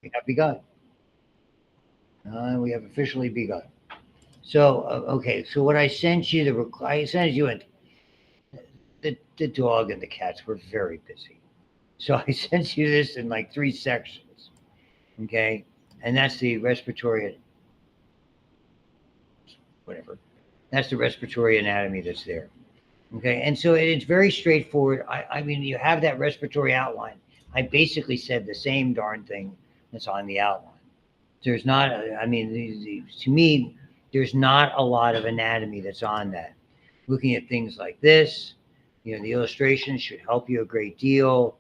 We have begun. We have officially begun. So, okay. So what I sent you, I sent you the dog and the cats were very busy. So I sent you this in like three sections. Okay, and that's the respiratory, whatever. That's the respiratory anatomy that's there. Okay, and so it's very straightforward. I mean, you have that respiratory outline. I basically said the same darn thing that's on the outline. There's not, I mean, to me, there's not a lot of anatomy that's on that. Looking at things like this, the illustrations should help you a great deal.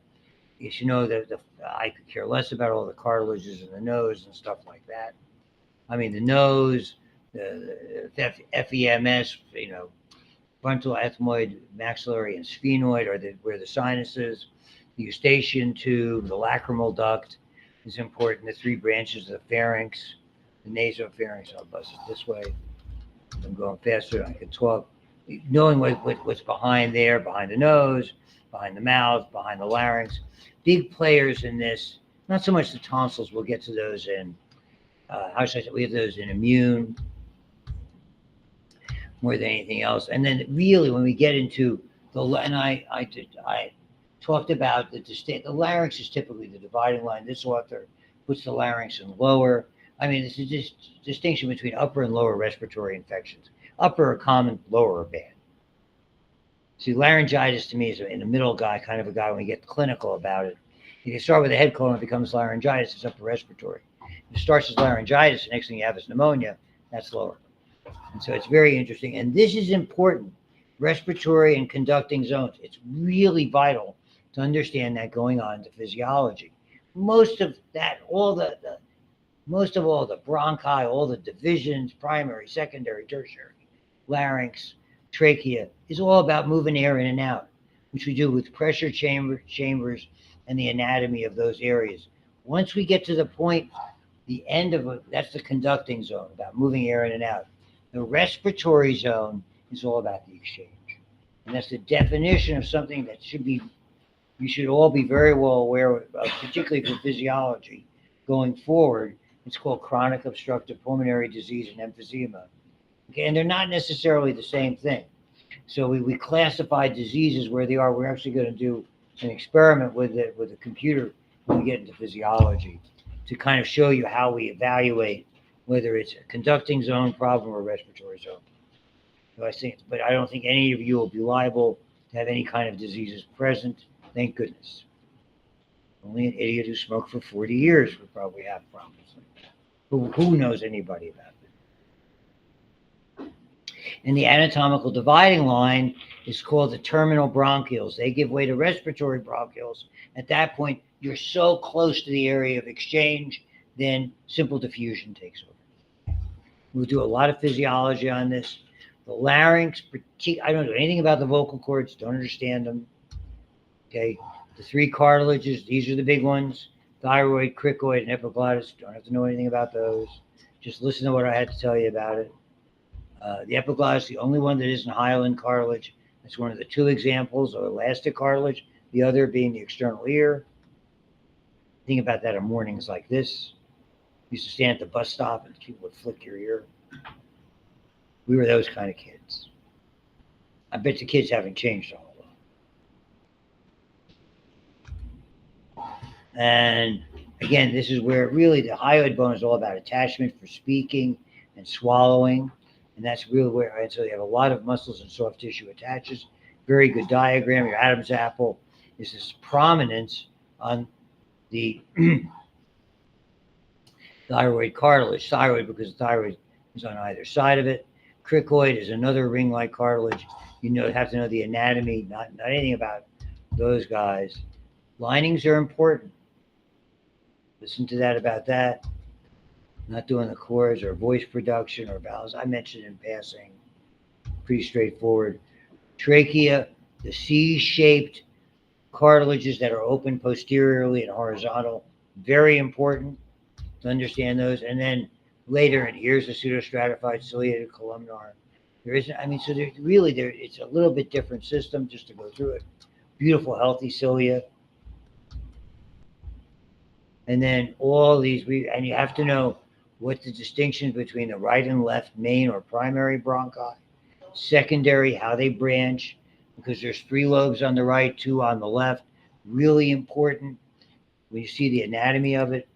You should know that I could care less about all the cartilages in the nose and stuff like that. I mean, the nose, the FEMS, frontal ethmoid, maxillary, and sphenoid are where the sinuses. The eustachian tube, the lacrimal duct is important. The three branches of the pharynx, the nasopharynx. I'll bust it this way. I'm going faster than I can talk. Knowing what's behind there, behind the nose, behind the mouth, behind the larynx. Big players in this. Not so much the tonsils. We'll get to those in. How should I say? We have those in immune more than anything else. And then really, when we get into and I talked about the larynx is typically the dividing line. This author puts the larynx in lower. I mean, it's a distinction between upper and lower respiratory infections. Upper are common, lower are bad. See, laryngitis to me is in the middle guy, kind of a guy when we get clinical about it. If you start with a head cold and it becomes laryngitis, it's upper respiratory. If it starts as laryngitis, the next thing you have is pneumonia, that's lower. And so it's very interesting. And this is important, respiratory and conducting zones. It's really vital to understand that going on to physiology. Most of that, most of all the bronchi, all the divisions, primary, secondary, tertiary, larynx, trachea, is all about moving air in and out, which we do with pressure chambers and the anatomy of those areas. Once we get to the point, the end of it, that's the conducting zone, about moving air in and out. The respiratory zone is all about the exchange. And that's the definition of something that you should all be very well aware of, particularly for physiology going forward. It's called chronic obstructive pulmonary disease and emphysema. Okay, and they're not necessarily the same thing. So we classify diseases where they are. We're actually going to do an experiment with a computer when we get into physiology to kind of show you how we evaluate whether it's a conducting zone problem or a respiratory zone. So but I don't think any of you will be liable to have any kind of diseases present. Thank goodness. Only an idiot who smoked for 40 years would probably have problems like that. Who knows anybody about that? And the anatomical dividing line is called the terminal bronchioles. They give way to respiratory bronchioles. At that point, you're so close to the area of exchange, then simple diffusion takes over. We'll do a lot of physiology on this. The larynx, I don't know anything about the vocal cords, don't understand them. Okay, the three cartilages, these are the big ones: thyroid, cricoid, and epiglottis. Don't have to know anything about those. Just listen to what I had to tell you about it. The epiglottis, the only one that isn't hyaline cartilage. That's one of the two examples of elastic cartilage, the other being the external ear. Think about that on mornings like this. You used to stand at the bus stop and people would flick your ear. We were those kind of kids. I bet the kids haven't changed a whole lot. And again, this is where really the hyoid bone is all about attachment for speaking and swallowing. And that's really where, and so you have a lot of muscles and soft tissue attaches. Very good diagram. Your Adam's apple is this prominence on the thyroid cartilage. Thyroid because the thyroid is on either side of it. Cricoid is another ring-like cartilage. You have to know the anatomy, not anything about those guys. Linings are important. Listen to that about that. Not doing the chords or voice production or vowels. I mentioned in passing. Pretty straightforward. Trachea, the C-shaped cartilages that are open posteriorly and horizontal. Very important to understand those. And then later, and here's the pseudostratified ciliated columnar. There isn't, so it's a little bit different system just to go through it. Beautiful, healthy cilia. And then all these, and you have to know what the distinction between the right and left main or primary bronchi, secondary, how they branch, because there's 3 lobes on the right, 2 on the left. Really important when you see the anatomy of it.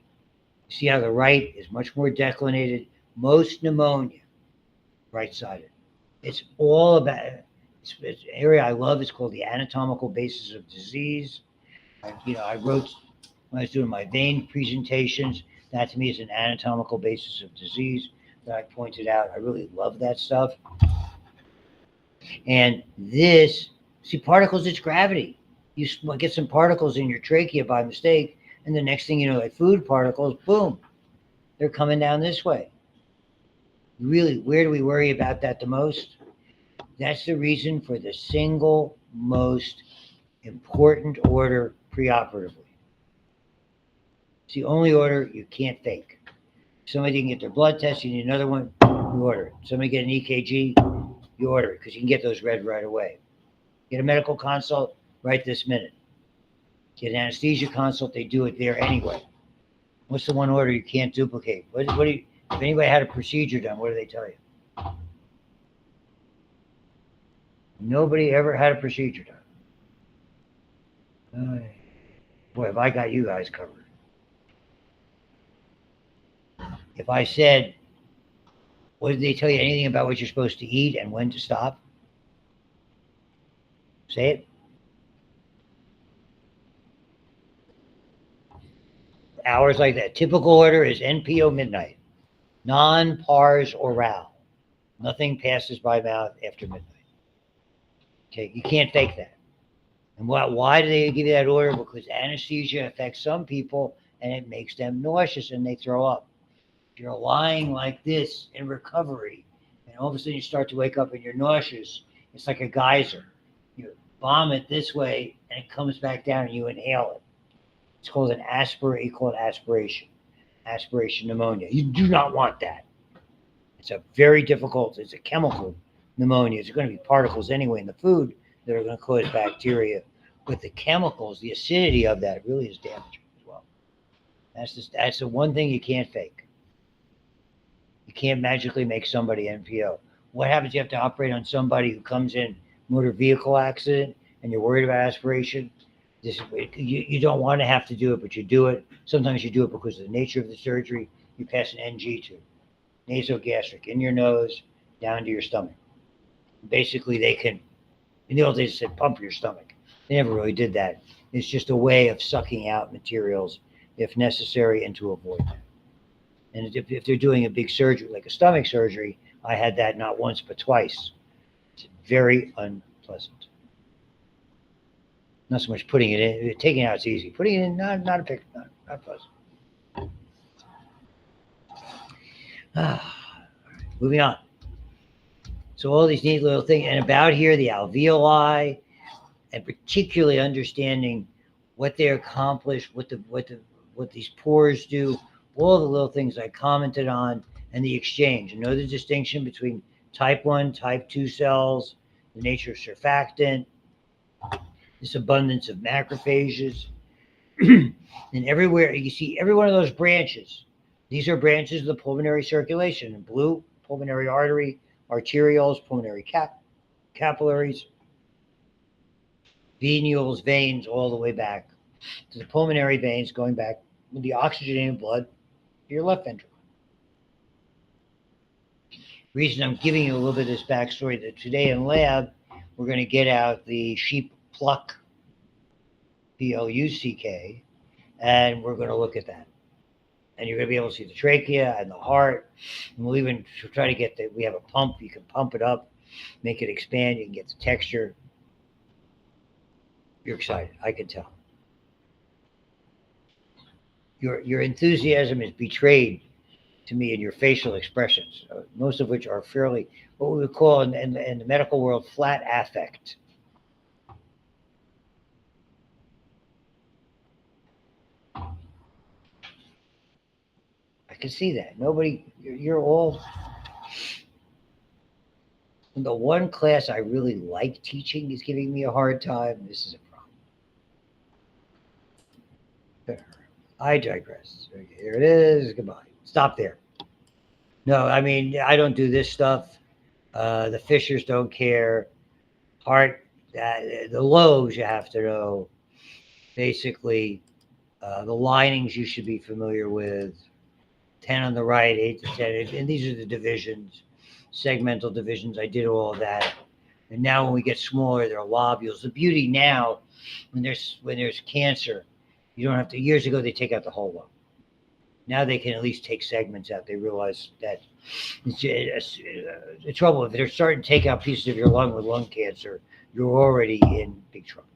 You see how the right is much more declinated. Most pneumonia, right-sided. It's all about, it's an area I love. It's called the anatomical basis of disease. I wrote when I was doing my vein presentations. That to me is an anatomical basis of disease that I pointed out. I really love that stuff. And this, see, particles, it's gravity. You get some particles in your trachea by mistake, and the next thing you know, like food particles, boom, they're coming down this way. Really, where do we worry about that the most? That's the reason for the single most important order preoperatively. It's the only order you can't fake. Somebody can get their blood test, you need another one, you order it. Somebody get an EKG, you order it, because you can get those read right away. Get a medical consult right this minute. Get an anesthesia consult, they do it there anyway. What's the one order you can't duplicate? What do you, if anybody had a procedure done, what do they tell you? Nobody ever had a procedure done. Boy, have I got you guys covered. If I said, what did they tell you anything about what you're supposed to eat and when to stop? Say it. Hours like that. Typical order is NPO midnight. Non-pars oral. Nothing passes by mouth after midnight. Okay, you can't fake that. And why do they give you that order? Because anesthesia affects some people and it makes them nauseous and they throw up. If you're lying like this in recovery, and all of a sudden you start to wake up and you're nauseous, it's like a geyser. You vomit this way and it comes back down and you inhale it. It's called an aspirate. You call it aspiration. Aspiration pneumonia. You do not want that. It's a very difficult, it's a chemical pneumonia. It's going to be particles anyway in the food that are going to cause bacteria. But the chemicals, the acidity of that really is damaging as well. That's the one thing you can't fake. You can't magically make somebody NPO. What happens if you have to operate on somebody who comes in motor vehicle accident and you're worried about aspiration? You don't want to have to do it, but you do it. Sometimes you do it because of the nature of the surgery. You pass an NG tube, nasogastric, in your nose, down to your stomach. Basically, they can, in the old days, they said pump your stomach. They never really did that. It's just a way of sucking out materials if necessary and to avoid that. And if they're doing a big surgery, like a stomach surgery, I had that not once but twice. It's very unpleasant. Not so much putting it in, taking it out is easy. Putting it in, not pleasant. Moving on. So all these neat little things, and about here, the alveoli, and particularly understanding what they accomplish, what these pores do, all the little things I commented on, and the exchange. And know the distinction between type 1, type 2 cells, the nature of surfactant, this abundance of macrophages. And everywhere, you see every one of those branches. These are branches of the pulmonary circulation. In blue, pulmonary artery, arterioles, pulmonary capillaries, venules, veins, all the way back to the pulmonary veins, going back with the oxygenated blood to your left ventricle. Reason I'm giving you a little bit of this backstory that today in lab, we're going to get out the sheep pluck, P-L-U-C-K, and we're going to look at that. And you're going to be able to see the trachea and the heart. And we'll even try to get we have a pump. You can pump it up, make it expand. You can get the texture. You're excited. I can tell. Your enthusiasm is betrayed to me in your facial expressions, most of which are fairly, what we would call in the medical world, flat affect. I can see that. You're all, the one class I really like teaching is giving me a hard time. This is a problem. I digress. Okay, here it is. Goodbye. Stop there. No, I mean, I don't do this stuff. The Fishers don't care. Heart, the lobes you have to know. Basically, the linings you should be familiar with. 10 on the right, 8 to 10. And these are the divisions, segmental divisions. I did all of that. And now when we get smaller, there are lobules. The beauty now, when there's cancer, you don't have to. Years ago, they take out the whole lung. Now they can at least take segments out. They realize that the trouble, if they're starting to take out pieces of your lung with lung cancer, you're already in big trouble.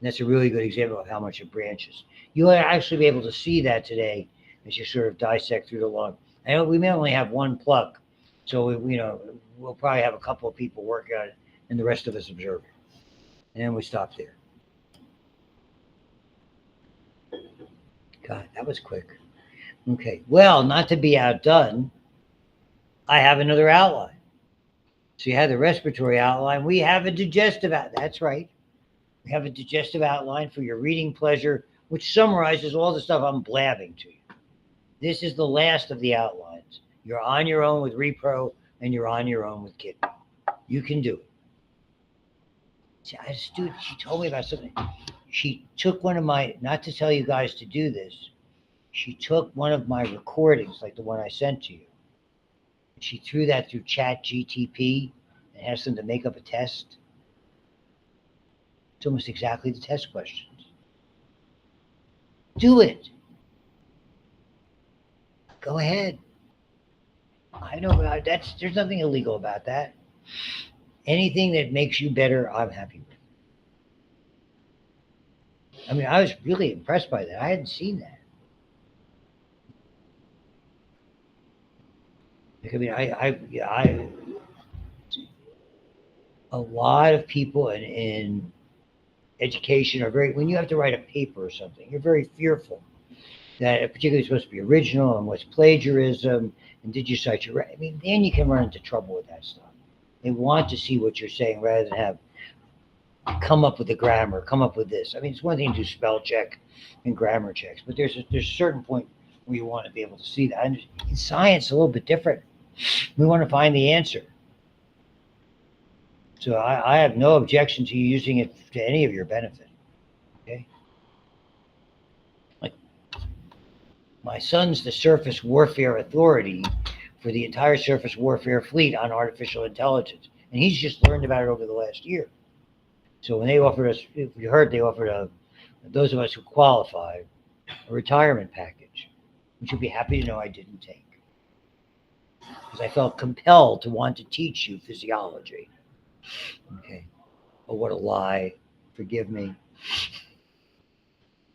And that's a really good example of how much it branches. You'll actually be able to see that today as you sort of dissect through the lung. I know we may only have one pluck, so we'll probably have a couple of people working on it, and the rest of us observe it. And then we stop there. God, that was quick. Okay. Well, not to be outdone, I have another outline. So you have the respiratory outline. We have a digestive outline. That's right. We have a digestive outline for your reading pleasure, which summarizes all the stuff I'm blabbing to you. This is the last of the outlines. You're on your own with repro, and you're on your own with kidney. You can do it. See, I had a student, she told me about something. She took one of my, not to tell you guys to do this, she took one of my recordings, like the one I sent to you. She threw that through Chat GTP and asked them to make up a test. It's almost exactly the test questions. Do it. Go ahead. I know there's nothing illegal about that. Anything that makes you better, I'm happy with. I mean, I was really impressed by that. I hadn't seen that. I mean, a lot of people in education are very, when you have to write a paper or something, you're very fearful that it particularly supposed to be original and what's plagiarism and did you cite your, I mean, then you can run into trouble with that stuff. They want to see what you're saying rather than have come up with the grammar, come up with this. I mean, it's one thing to do spell check and grammar checks, but there's a certain point where you want to be able to see that. And in science, it's a little bit different. We want to find the answer. So I have no objection to you using it to any of your benefit. Okay. Like my son's the surface warfare authority for the entire surface warfare fleet on artificial intelligence. And he's just learned about it over the last year. So when they offered us, if you heard, they offered those of us who qualify a retirement package, which you'd be happy to know I didn't take. Because I felt compelled to want to teach you physiology. Okay. Oh, what a lie. Forgive me.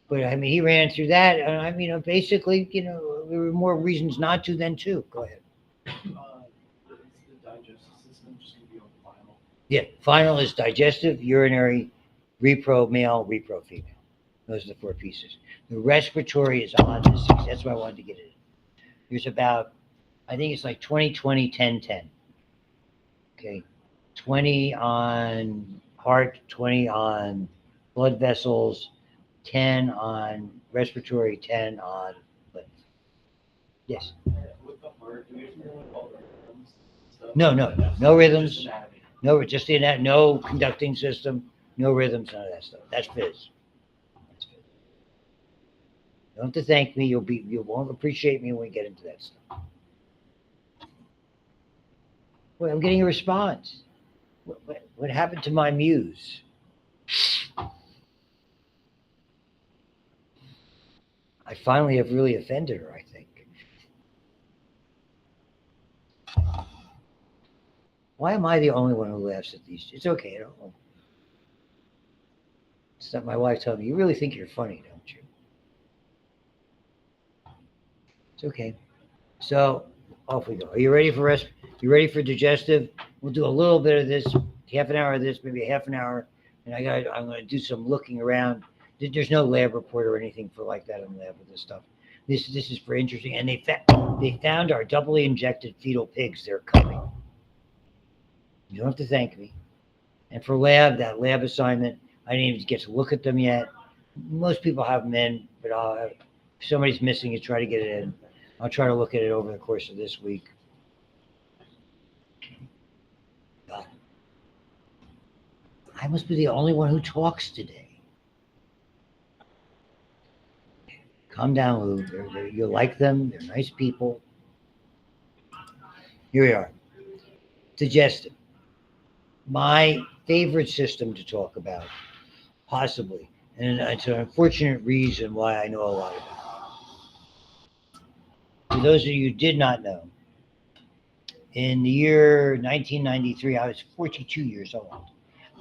But I mean, he ran through that. And I mean, basically, there were more reasons not to than to. Go ahead. Yeah, final is digestive, urinary, repro male, repro female. Those are the four pieces. The respiratory is on the six. That's why I wanted to get it. There's about, I think it's like 20, 20, 10, 10. Okay. 20 on heart, 20 on blood vessels, 10 on respiratory, 10 on lymph. Yes. With the heart, do we have to know all the rhythms? No rhythms. No, just in that, no conducting system, no rhythms, none of that stuff. That's phys. That's phys. You don't have to thank me. You won't appreciate me when we get into that stuff. Well, I'm getting a response. What happened to my muse? I finally have really offended her, I think. Why am I the only one who laughs at these? It's okay. I don't know. It's not my wife telling me, you really think you're funny, don't you? It's okay. So off we go. Are you ready for rest? You ready for digestive? We'll do a little bit of this, half an hour of this, maybe a half an hour. And I'm going to do some looking around. There's no lab report or anything for like that in the lab with this stuff. This is for interesting. And they found our doubly injected fetal pigs. They're coming. You don't have to thank me. And for that lab assignment, I didn't even get to look at them yet. Most people have them in but if somebody's missing it, try to get it in. I'll try to look at it over the course of this week. God. I must be the only one who talks today. Calm down, Lou. You like them. They're nice people. Here we are. Digestive. My favorite system to talk about, possibly. And it's an unfortunate reason why I know a lot about it. For those of you who did not know, in the year 1993, I was 42 years old.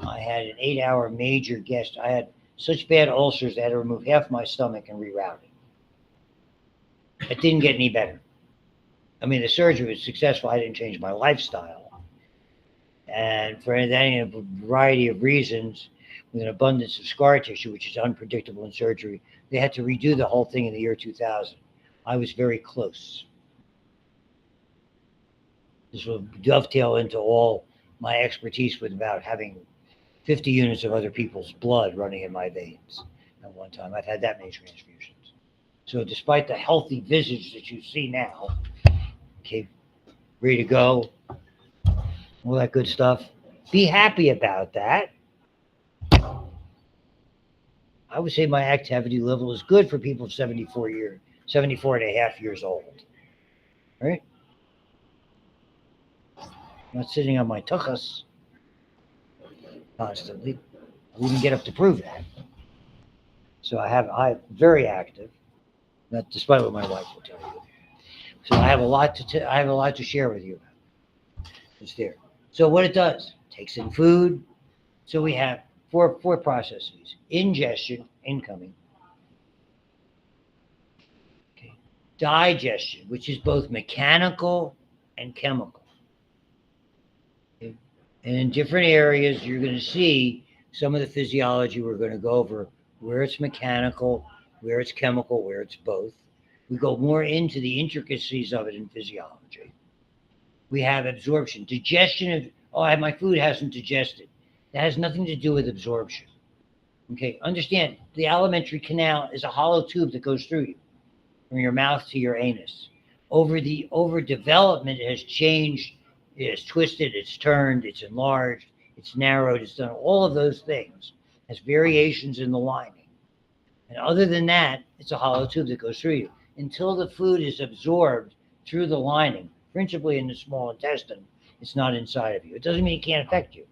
I had an 8-hour major guest. I had such bad ulcers, they had to remove half my stomach and reroute it. It didn't get any better. I mean, the surgery was successful. I didn't change my lifestyle. And for a variety of reasons, with an abundance of scar tissue, which is unpredictable in surgery, they had to redo the whole thing in the year 2000. I was very close. This will dovetail into all my expertise with about having 50 units of other people's blood running in my veins at one time. I've had that many transfusions. So despite the healthy visage that you see now, okay, ready to go, all that good stuff, be happy about that. I would say my activity level is good for people of 74 and a half years old. All right? I'm not sitting on my tuchus constantly. I wouldn't get up to prove that. So I'm very active, not despite what my wife will tell you. So I have a lot to share with you about. It's there. So what it does, takes in food. So we have four processes: ingestion, incoming. Okay. Digestion, which is both mechanical and chemical. Okay. And in different areas, you're going to see some of the physiology we're going to go over, where it's mechanical, where it's chemical, where it's both. We go more into the intricacies of it in physiology. We have absorption, digestion of, my food hasn't digested. That has nothing to do with absorption. Okay, understand, the alimentary canal is a hollow tube that goes through you, from your mouth to your anus. Overdevelopment has changed, it's twisted, it's turned, it's enlarged, it's narrowed, it's done all of those things. It has variations in the lining. And other than that, it's a hollow tube that goes through you. Until the food is absorbed through the lining, principally in the small intestine, it's not inside of you. It doesn't mean it can't affect you.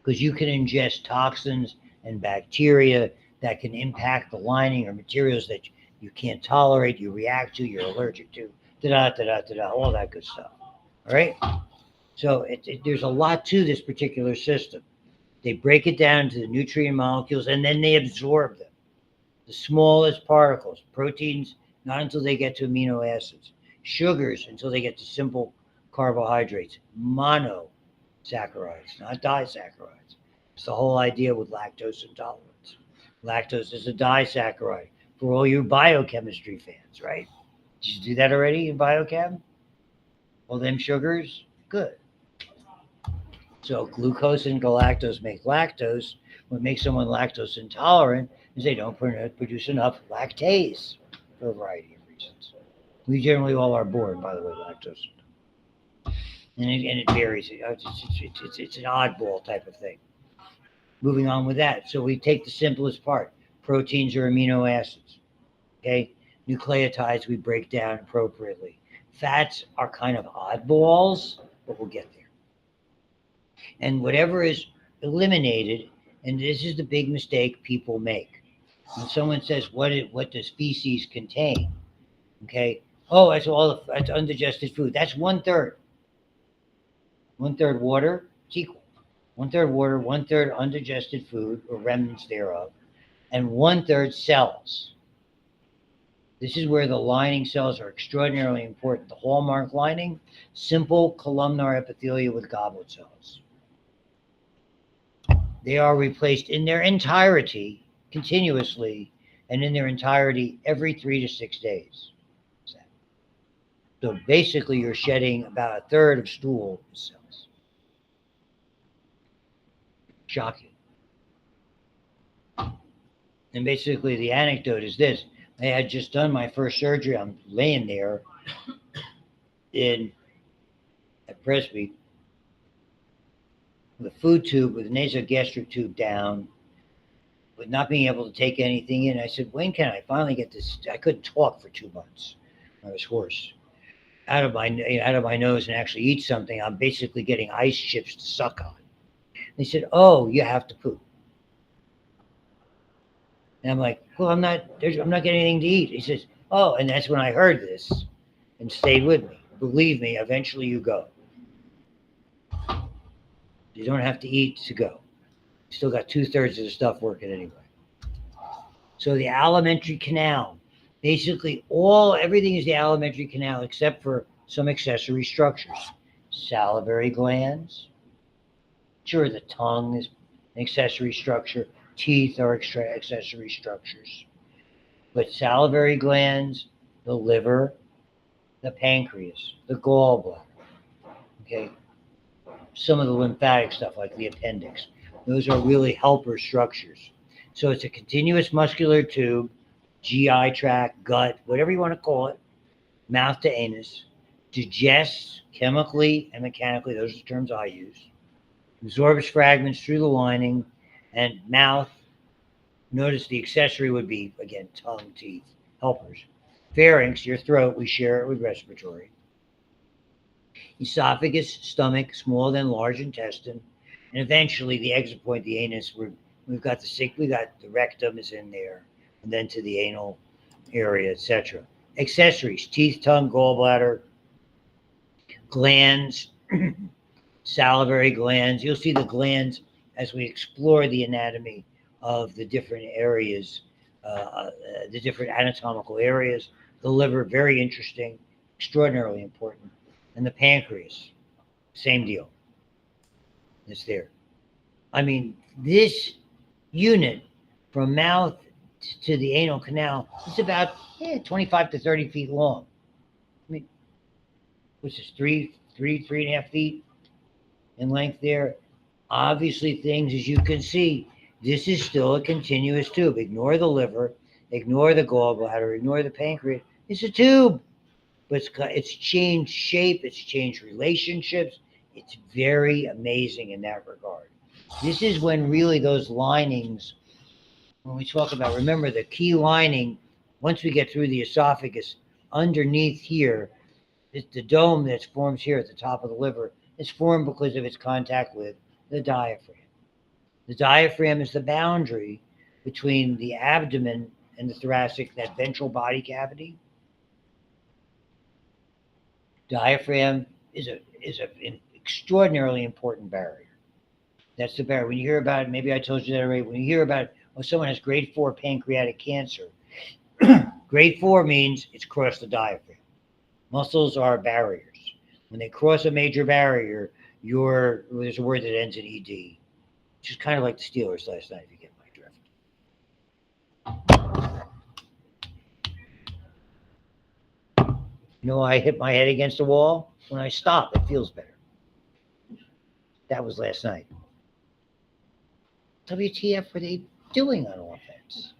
Because you can ingest toxins and bacteria that can impact the lining, or materials that you can't tolerate, you react to, you're allergic to, all that good stuff. All right? So there's a lot to this particular system. They break it down to the nutrient molecules, and then they absorb them. The smallest particles, proteins, not until they get to amino acids, sugars until they get to simple carbohydrates, monosaccharides, not disaccharides. It's the whole idea with lactose intolerance. Lactose is a disaccharide for all you biochemistry fans, right? Did you do that already in biochem? All them sugars? Good. So glucose and galactose make lactose. What makes someone lactose intolerant is they don't produce enough lactase for a variety of reasons. We generally all are born, by the way, lactose. And it varies. It's an oddball type of thing. Moving on with that. So we take the simplest part. Proteins are amino acids. Okay? Nucleotides we break down appropriately. Fats are kind of oddballs, but we'll get there. And whatever is eliminated, and this is the big mistake people make. When someone says, what does feces contain? Okay. Oh, that's undigested food. That's 1/3. 1/3 water, it's equal. 1/3 water, 1/3 undigested food or remnants thereof, and 1/3 cells. This is where the lining cells are extraordinarily important. The hallmark lining, simple columnar epithelia with goblet cells. They are replaced in their entirety, continuously, and in their entirety every 3 to 6 days. So basically, you're shedding about 1/3 of stool cells. Shocking. And basically, the anecdote is this: I had just done my first surgery. I'm laying there in at Presby with a food tube, with a nasogastric tube down, with not being able to take anything in. I said, when can I finally get this? I couldn't talk for 2 months. I was hoarse. Out of my nose and actually eat something. I'm basically getting ice chips to suck on. They said, "Oh, you have to poop." And I'm like, "Well, I'm not getting anything to eat." He says, "Oh," and that's when I heard this and stayed with me. Believe me, eventually you go. You don't have to eat to go. You still got 2/3 of the stuff working anyway. So the alimentary canal, basically everything is the alimentary canal except for some accessory structures. Salivary glands. Sure, the tongue is an accessory structure. Teeth are accessory structures. But salivary glands, the liver, the pancreas, the gallbladder, okay, some of the lymphatic stuff like the appendix. Those are really helper structures. So it's a continuous muscular tube, GI tract, gut, whatever you want to call it, mouth to anus, digests chemically and mechanically, those are the terms I use, absorbs fragments through the lining, and mouth. Notice the accessory would be, again, tongue, teeth, helpers. Pharynx, your throat, we share it with respiratory. Esophagus, stomach, small then large intestine, and eventually the exit point, the anus. We got the rectum is in there, and then to the anal area, etc. Accessories: teeth, tongue, gallbladder, glands, salivary glands. You'll see the glands as we explore the anatomy of the different areas, the different anatomical areas. The liver, very interesting, extraordinarily important, and the pancreas, same deal. It's there. I mean, this unit from mouth to the anal canal is about 25 to 30 feet long. I mean, which is 3.5 feet in length there. Obviously, things, as you can see, this is still a continuous tube. Ignore the liver, ignore the gallbladder, ignore the pancreas. It's a tube, but it's changed shape, it's changed relationships. It's very amazing in that regard. This is when really those linings, when we talk about, remember the key lining, once we get through the esophagus, underneath here, the dome that forms here at the top of the liver is formed because of its contact with the diaphragm. The diaphragm is the boundary between the abdomen and the thoracic, that ventral body cavity. Diaphragm is an extraordinarily important barrier. That's the barrier. When you hear about it, maybe I told you that already. When you hear about, oh, someone has grade 4 pancreatic cancer, grade 4 means it's crossed the diaphragm. Muscles are barriers. When they cross a major barrier, there's a word that ends in ed, which is kind of like the Steelers last night, if you get my drift. You know, I hit my head against the wall. When I stop, it feels better. That was last night. WTF were they doing on offense?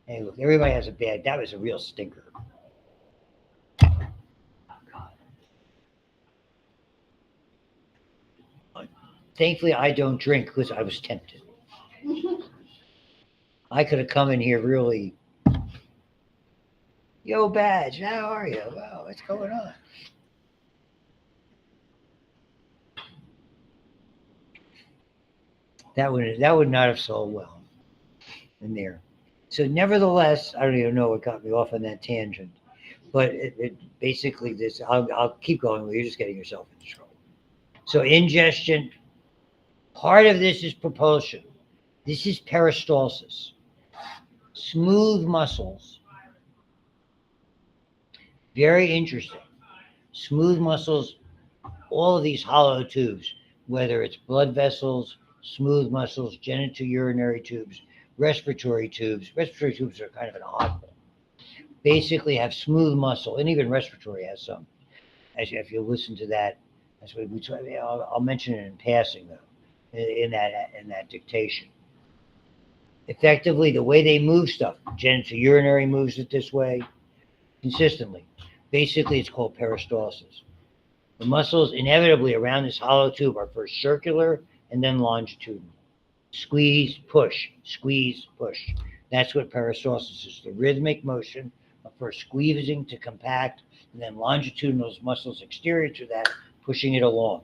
Hey, look, everybody has that was a real stinker. Thankfully, I don't drink because I was tempted. I could have come in here really, yo, Badge, how are you? Wow, what's going on? That would not have sold well in there. So, nevertheless, I don't even know what got me off on that tangent, but it basically this. I'll keep going. You're just getting yourself into trouble. So, ingestion. Part of this is propulsion. This is peristalsis. Smooth muscles. Very interesting. Smooth muscles, all of these hollow tubes, whether it's blood vessels, smooth muscles, genitourinary tubes, respiratory tubes. Respiratory tubes are kind of an oddball. Basically have smooth muscle, and even respiratory has some. If you listen to that, that's what we try. I'll mention it in passing though, in that dictation. Effectively, the way they move stuff, genitourinary moves it this way consistently. Basically, it's called peristalsis. The muscles inevitably around this hollow tube are first circular and then longitudinal. Squeeze, push, squeeze, push. That's what peristalsis is, the rhythmic motion of first squeezing to compact and then longitudinal muscles exterior to that, pushing it along.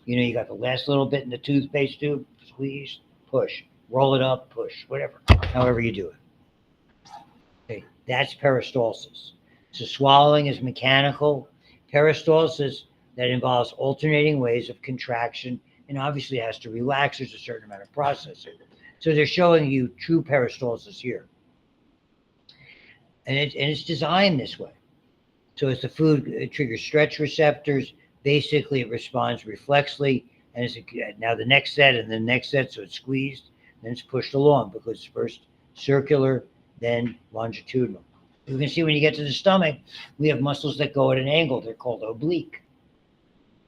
You got the last little bit in the toothpaste tube, squeeze, push, roll it up, push, whatever, however you do it. Okay, that's peristalsis. So swallowing is mechanical. Peristalsis that involves alternating ways of contraction and obviously has to relax. There's a certain amount of processing. So they're showing you true peristalsis here. And it's designed this way. So as the food triggers stretch receptors, basically it responds reflexly. And now the next set and the next set, so it's squeezed, then it's pushed along because it's first circular, then longitudinal. You can see when you get to the stomach, we have muscles that go at an angle. They're called oblique.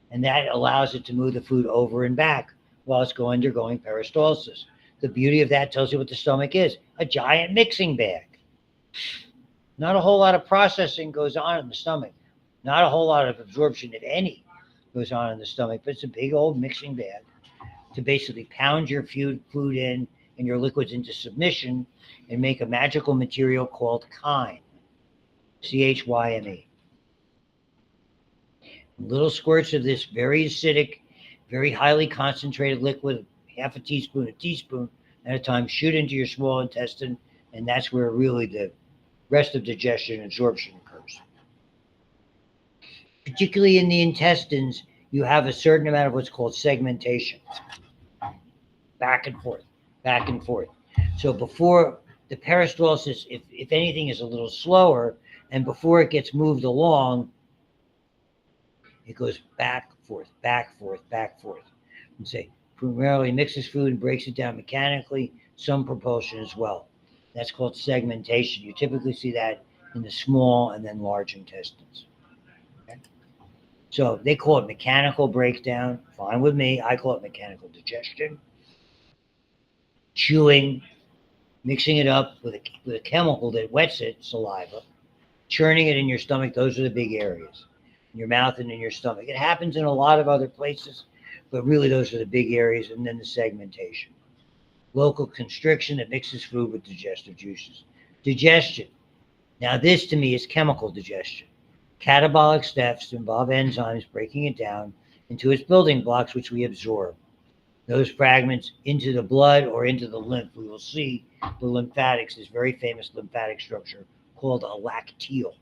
And that allows it to move the food over and back while it's undergoing peristalsis. The beauty of that tells you what the stomach is, a giant mixing bag. Not a whole lot of processing goes on in the stomach. Not a whole lot of absorption, if any, goes on in the stomach, but it's a big old mixing bag to basically pound your food in and your liquids into submission and make a magical material called chyme, CHYME. Little squirts of this very acidic, very highly concentrated liquid, half a teaspoon at a time, shoot into your small intestine, and that's where really the rest of digestion and absorption occurs. Particularly in the intestines, you have a certain amount of what's called segmentation. Back and forth, back and forth. So before the peristalsis, if anything, is a little slower, and before it gets moved along, it goes back, forth, back, forth, back, forth. And say, primarily mixes food and breaks it down mechanically, some propulsion as well. That's called segmentation. You typically see that in the small and then large intestines. Okay? So they call it mechanical breakdown. Fine with me. I call it mechanical digestion. Chewing, mixing it up with a chemical that wets it, saliva, churning it in your stomach. Those are the big areas. In your mouth and in your stomach. It happens in a lot of other places, but really those are the big areas, and then the segmentation. Local constriction that mixes food with digestive juices. Digestion. Now this to me is chemical digestion. Catabolic steps involve enzymes breaking it down into its building blocks, which we absorb. Those fragments into the blood or into the lymph. We will see the lymphatics, this very famous lymphatic structure called a lacteal.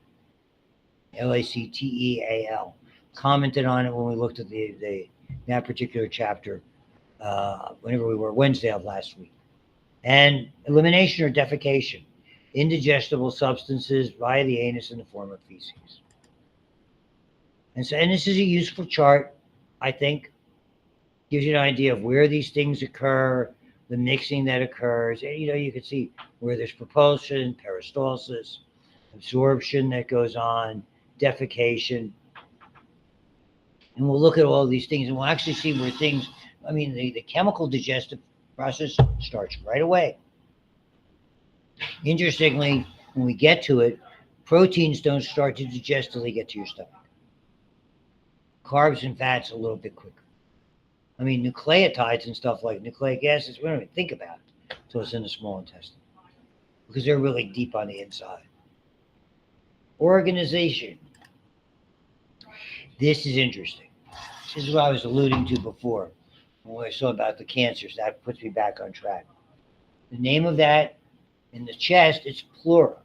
LACTEAL. Commented on it when we looked at that particular chapter whenever we were Wednesday of last week. And elimination or defecation, indigestible substances via the anus in the form of feces. And this is a useful chart, I think. Gives you an idea of where these things occur, the mixing that occurs. And, you can see where there's propulsion, peristalsis, absorption that goes on, defecation. And we'll look at all these things, and we'll actually see where the chemical digestive process starts right away. Interestingly, when we get to it, proteins don't start to digest till they get to your stomach. Carbs and fats a little bit quicker. Nucleotides and stuff like nucleic acids, we don't even think about it until it's in the small intestine because they're really deep on the inside. Organization. This is interesting. This is what I was alluding to before when I saw about the cancers. That puts me back on track. The name of that in the chest is pleura,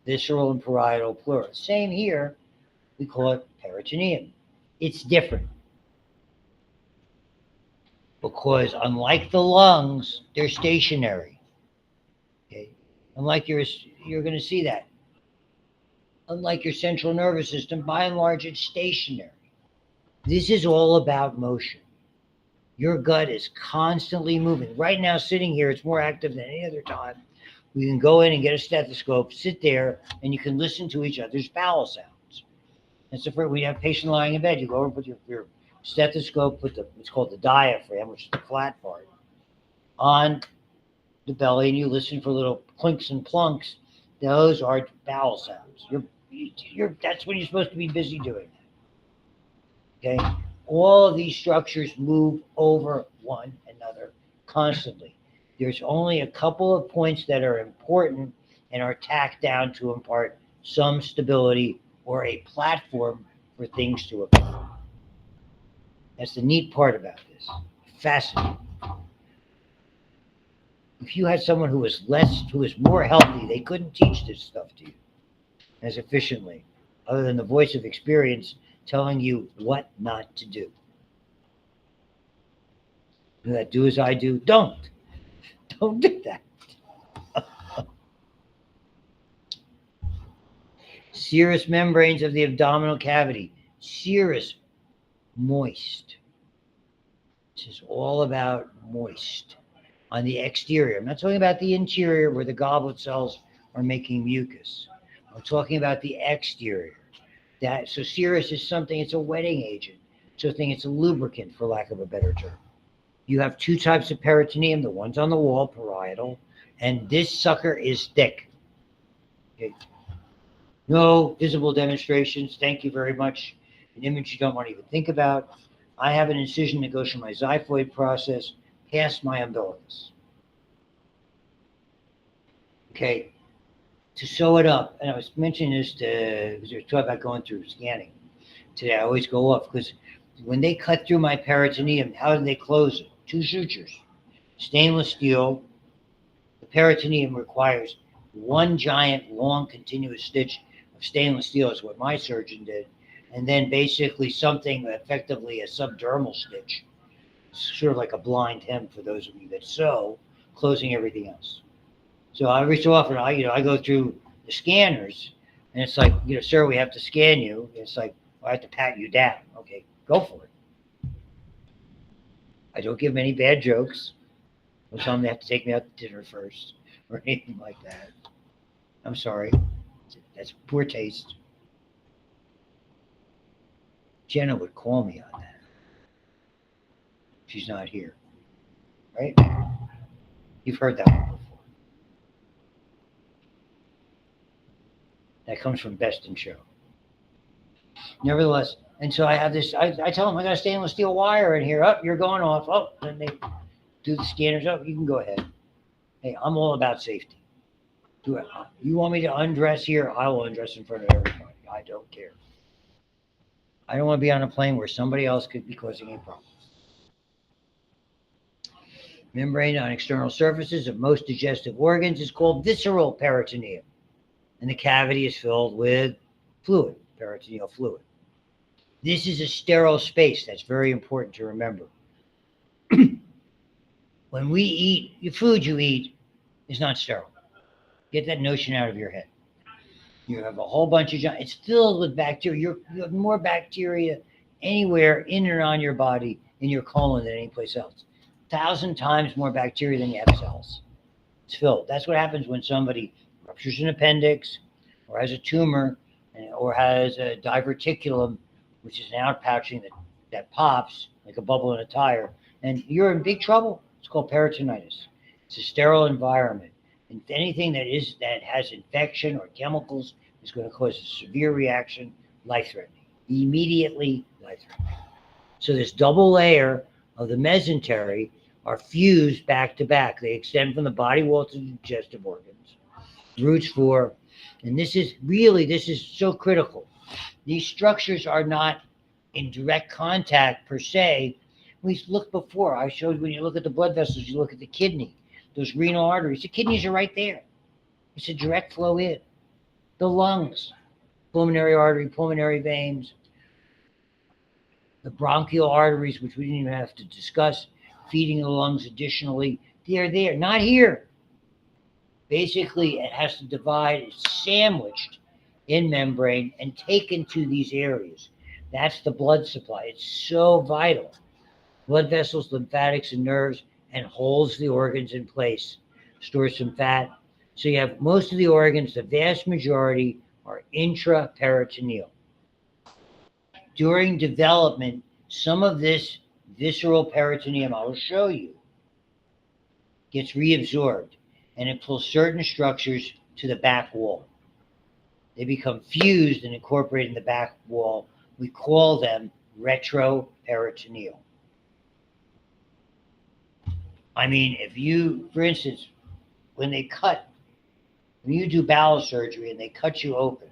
visceral and parietal pleura. Same here, we call it peritoneum. It's different because unlike the lungs, they're stationary. Okay, unlike you're going to see that. Unlike your central nervous system, by and large, it's stationary. This is all about motion. Your gut is constantly moving. Right now, sitting here, it's more active than any other time. We can go in and get a stethoscope, sit there, and you can listen to each other's bowel sounds. That's the first. We have a patient lying in bed. You go over and put your stethoscope, it's called the diaphragm, which is the flat part, on the belly and you listen for little clinks and plunks, those are bowel sounds. That's when you're supposed to be busy doing that. Okay? All of these structures move over one another constantly. There's only a couple of points that are important and are tacked down to impart some stability or a platform for things to occur. That's the neat part about this. Fascinating. If you had someone who was more healthy, they couldn't teach this stuff to you as efficiently, other than the voice of experience telling you what not to do. Do that, do as I do. Don't do that. Serous membranes of the abdominal cavity. Serous, moist. This is all about moist. On the exterior. I'm not talking about the interior where the goblet cells are making mucus. I'm talking about the exterior. So serous is something, it's a wetting agent. So I think it's a lubricant, for lack of a better term. You have two types of peritoneum. The one's on the wall, parietal, and this sucker is thick. Okay. No visible demonstrations. Thank you very much. An image you don't want to even think about. I have an incision that goes from my xiphoid process past my umbilicus. Okay, to sew it up, and I was mentioning this because we were talking about going through scanning today. I always go off because when they cut through my peritoneum, how do they close it? Two sutures, stainless steel. The peritoneum requires one giant, long, continuous stitch of stainless steel, is what my surgeon did, and then basically something effectively a subdermal stitch, sort of like a blind hem for those of you that sew, closing everything else. So every so often, I go through the scanners, and it's like, sir, we have to scan you. It's like, I have to pat you down. Okay, go for it. I don't give them any bad jokes. I tell them they have to take me out to dinner first, or anything like that. I'm sorry. That's poor taste. Jenna would call me on that. She's not here, right? You've heard that one before. That comes from Best in Show. Nevertheless, and so I have this, I tell them I got a stainless steel wire in here. Oh, you're going off. Oh, then they do the scanners. Oh, you can go ahead. Hey, I'm all about safety. Do it. You want me to undress here? I will undress in front of everybody. I don't care. I don't want to be on a plane where somebody else could be causing a problem. Membrane on external surfaces of most digestive organs is called visceral peritoneum, and the cavity is filled with fluid, peritoneal fluid. This is a sterile space. That's very important to remember. When we eat, the food you eat is not sterile. Get that notion out of your head. You have a whole bunch of it's filled with bacteria. You have more bacteria anywhere in and on your body in your colon than any place else. 1,000 times more bacteria than you have cells. It's filled. That's what happens when somebody ruptures an appendix or has a tumor or has a diverticulum, which is an outpouching that pops like a bubble in a tire, and you're in big trouble. It's called peritonitis. It's a sterile environment. And anything that has infection or chemicals is going to cause a severe reaction, life-threatening. Immediately life-threatening. So this double layer of the mesentery are fused back to back. They extend from the body wall to the digestive organs. Roots for, and this is so critical. These structures are not in direct contact per se. We looked before. I showed when you look at the blood vessels, you look at the kidney. Those renal arteries, the kidneys are right there. It's a direct flow in. The lungs, pulmonary artery, pulmonary veins, the bronchial arteries, which we didn't even have to discuss, feeding the lungs additionally, they're there, not here. Basically, it has to divide, it's sandwiched in membrane and taken to these areas. That's the blood supply. It's so vital. Blood vessels, lymphatics, and nerves, and holds the organs in place, stores some fat. So you have most of the organs, the vast majority are intraperitoneal. During development, some of this visceral peritoneum, I will show you, gets reabsorbed. and it pulls certain structures to the back wall. They become fused and incorporated in the back wall. We call them retroperitoneal. I mean, if you, for instance, when you do bowel surgery and they cut you open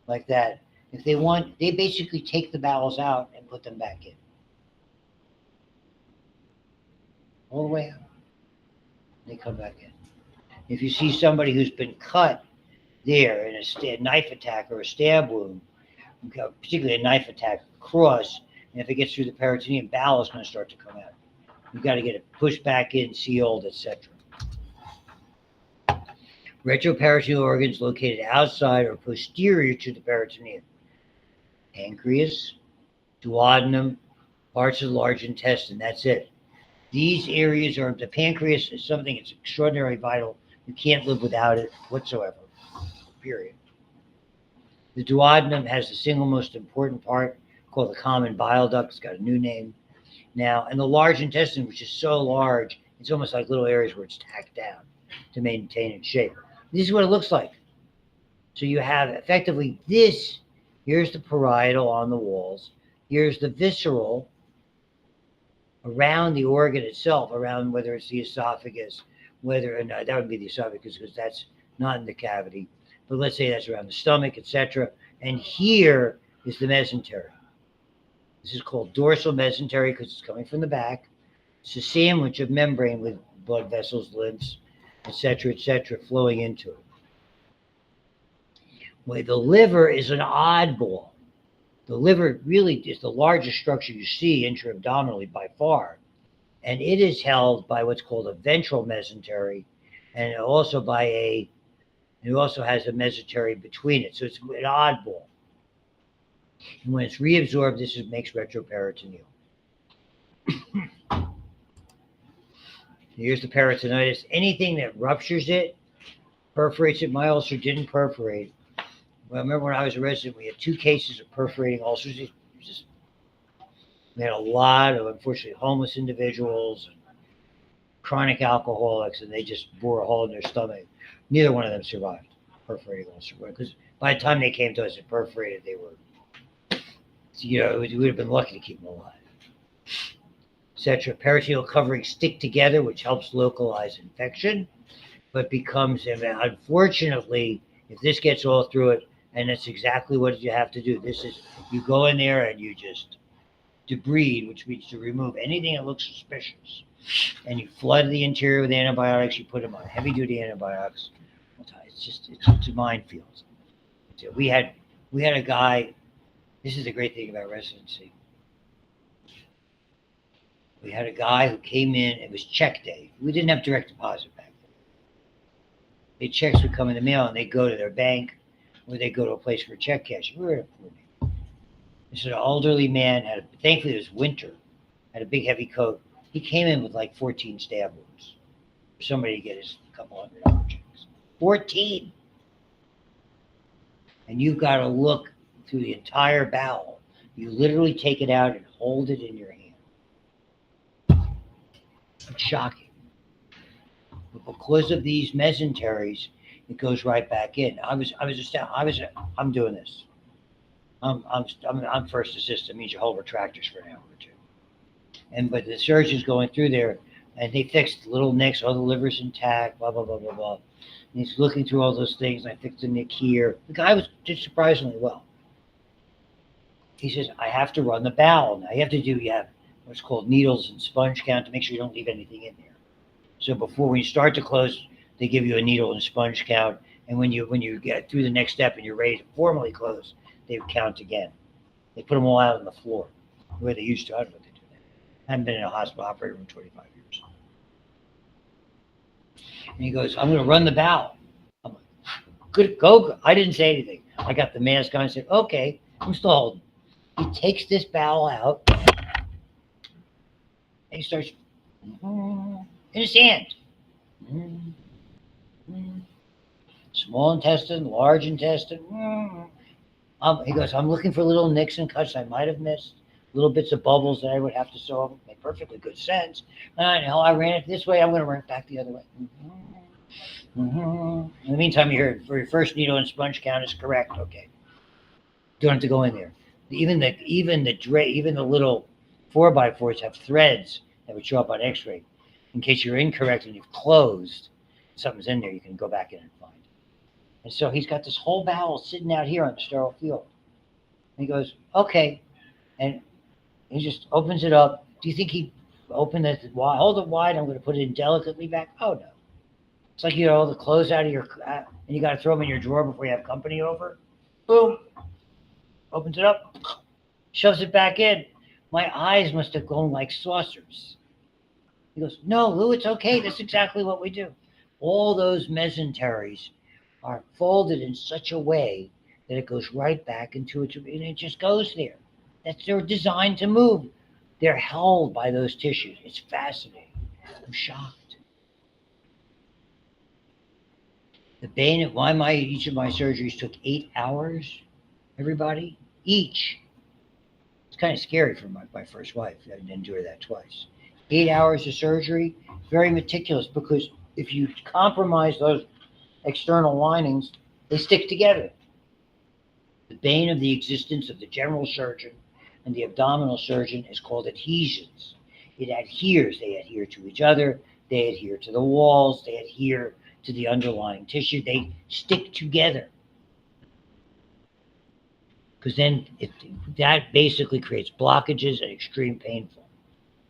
like that, if they want, they basically take the bowels out and put them back in. All the way out. They come back in. If you see somebody who's been cut there in a knife attack or a stab wound, particularly a knife attack across, and if it gets through the peritoneum, bowel is going to start to come out. You've got to get it pushed back in, sealed, etc. Retroperitoneal organs located outside or posterior to the peritoneum. Pancreas, duodenum, parts of the large intestine. That's it. These areas are, the pancreas is something that's extraordinarily vital. You can't live without it whatsoever, period. The duodenum has the single most important part called the common bile duct. It's got a new name now. And the large intestine, which is so large, it's almost like little areas where it's tacked down to maintain its shape. This is what it looks like. So you have effectively this. Here's the parietal on the walls. Here's the visceral around the organ itself, around whether it's the esophagus, whether, and that would be the esophagus because that's not in the cavity, but let's say that's around the stomach, etc. And here is the mesentery. This is called dorsal mesentery because it's coming from the back. It's a sandwich of membrane with blood vessels, lymphs, etc., flowing into it. Well, the liver is an oddball. The liver really is the largest structure you see intra-abdominally by far. And it is held by what's called a ventral mesentery, and it also has a mesentery between it. So it's an oddball. And when it's reabsorbed, this makes retroperitoneal. Here's the peritonitis. Anything that ruptures it, perforates it. My ulcer didn't perforate. Well, I remember when I was a resident, we had 2 cases of perforating ulcers. We had a lot of, unfortunately, homeless individuals and chronic alcoholics, and they just bore a hole in their stomach. Neither one of them survived perforating ulcer because by the time they came to us and perforated, they were, we would have been lucky to keep them alive. Etc. Peritoneal coverings stick together, which helps localize infection, but becomes, unfortunately, if this gets all through it, and that's exactly what you have to do. This is, you go in there and you just debride, which means to remove anything that looks suspicious. And you flood the interior with antibiotics. You put them on heavy-duty antibiotics. It's a minefield. So we had a guy. This is the great thing about residency. We had a guy who came in. It was check day. We didn't have direct deposit back then. The checks would come in the mail, and they'd go to their bank, or they'd go to a place for a check cashing. We were at a poor neighborhood. This is an elderly man. Thankfully, it was winter. Had a big heavy coat. He came in with like 14 stab wounds for somebody to get his couple $100 checks. 14. And you've got to look through the entire bowel. You literally take it out and hold it in your hand. It's shocking. But because of these mesenteries, it goes right back in. I'm doing this. I'm first assistant. It means you hold retractors for an hour or 2. But the surgeon's going through there, and they fixed little nicks. Oh, the liver's intact. Blah blah blah blah blah. And he's looking through all those things. I fixed a nick here. The guy did surprisingly well. He says, I have to run the bowel now. You have what's called needles and sponge count to make sure you don't leave anything in there. So when you start to close, they give you a needle and sponge count, and when you get through the next step and you're ready to formally close, they count again. They put them all out on the floor, the way they used to. I don't know what they do that. I haven't been in a hospital operating room in 25 years. And he goes, I'm going to run the bowel. I'm like, good, go. I didn't say anything. I got the mask on and said, okay, I'm still holding. He takes this bowel out, and he starts in his hand. Small intestine, large intestine. He goes, I'm looking for little nicks and cuts I might have missed, little bits of bubbles that I would have to sew up. Make perfectly good sense. I ran it this way. I'm going to run it back the other way. In the meantime, you heard for your first needle and sponge count is correct. Okay, don't have to go in there. Even the little 4x4s have threads that would show up on X-ray. In case you're incorrect and you've closed, something's in there, you can go back in and find it. And so he's got this whole bowel sitting out here on the sterile field. And he goes, okay, and he just opens it up. Do you think he opened it wide? Hold it wide. I'm going to put it in delicately back. Oh no. It's like you get all the clothes out of your and you got to throw them in your drawer before you have company over. Boom. Opens it up, shoves it back in. My eyes must have gone like saucers. He goes, no, Lou, it's okay. That's exactly what we do. All those mesenteries are folded in such a way that it goes right back into it, and it just goes there. They're designed to move. They're held by those tissues. It's fascinating. I'm shocked. The bane of why each of my surgeries took 8 hours, everybody, each. It's kind of scary for my first wife. I didn't do her that twice. 8 hours of surgery, very meticulous, because if you compromise those external linings, they stick together. The bane of the existence of the general surgeon and the abdominal surgeon is called adhesions. It adheres. They adhere to each other. They adhere to the walls. They adhere to the underlying tissue. They stick together. Because then that basically creates blockages and extreme painful.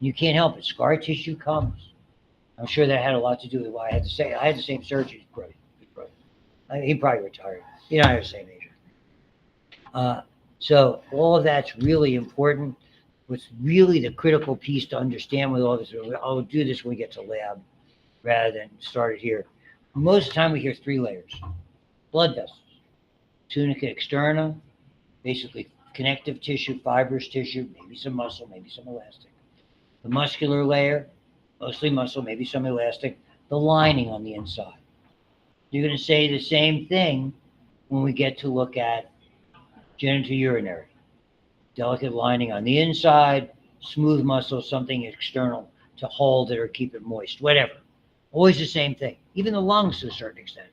You can't help it. Scar tissue comes. I'm sure that had a lot to do with why I had the same surgery as brother. He probably retired. He and I are the same age. So all of that's really important. What's really the critical piece to understand with all this, I'll do this when we get to lab rather than start it here. Most of the time we hear 3 layers. Blood vessels, tunica externa, basically connective tissue, fibrous tissue, maybe some muscle, maybe some elastic. The muscular layer, mostly muscle, maybe some elastic, the lining on the inside. You're going to say the same thing when we get to look at genitourinary. Delicate lining on the inside, smooth muscle, something external to hold it or keep it moist, whatever. Always the same thing. Even the lungs, to a certain extent,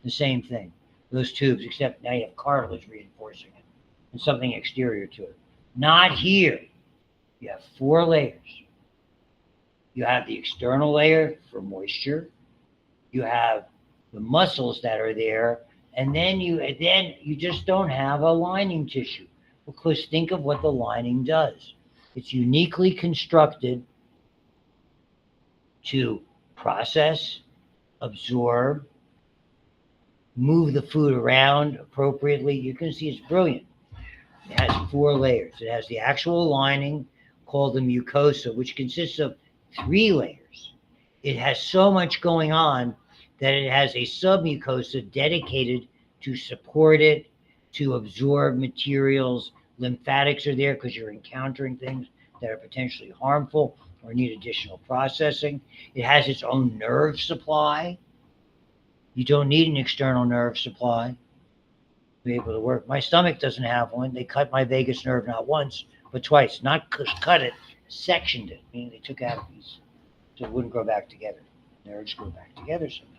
the same thing. Those tubes, except now you have cartilage reinforcing it and something exterior to it. Not here. You have 4 layers. You have the external layer for moisture. You have the muscles that are there, and then you just don't have a lining tissue, because think of what the lining does. It's uniquely constructed to process, absorb, move the food around appropriately. You can see it's brilliant. It has 4 layers. It has the actual lining called the mucosa, which consists of 3 layers. It has so much going on that it has a submucosa dedicated to support it, to absorb materials. Lymphatics are there because you're encountering things that are potentially harmful or need additional processing. It has its own nerve supply. You don't need an external nerve supply to be able to work. My stomach doesn't have one. They cut my vagus nerve not once, but twice. Not cut it, sectioned it, meaning they took out a piece so it wouldn't grow back together. Nerves grow back together sometimes.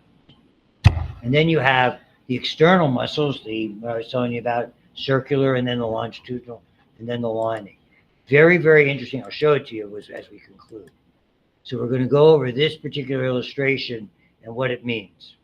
And then you have the external muscles, what I was telling you about, circular, and then the longitudinal, and then the lining. Very, very interesting. I'll show it to you as we conclude. So we're going to go over this particular illustration and what it means.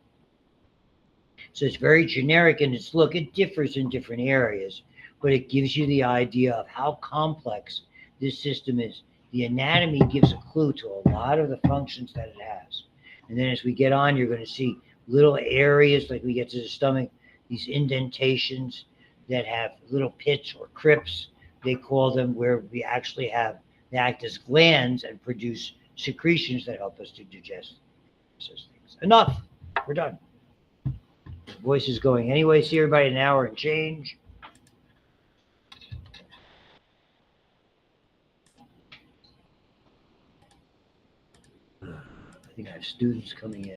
So it's very generic in its look. It differs in different areas, but it gives you the idea of how complex this system is. The anatomy gives a clue to a lot of the functions that it has. And then as we get on, you're going to see little areas, like we get to the stomach, these indentations that have little pits or crypts, they call them, where we actually have, they act as glands and produce secretions that help us to digest things. Enough. We're done. The voice is going anyway. See everybody in an hour and change. I think I have students coming in.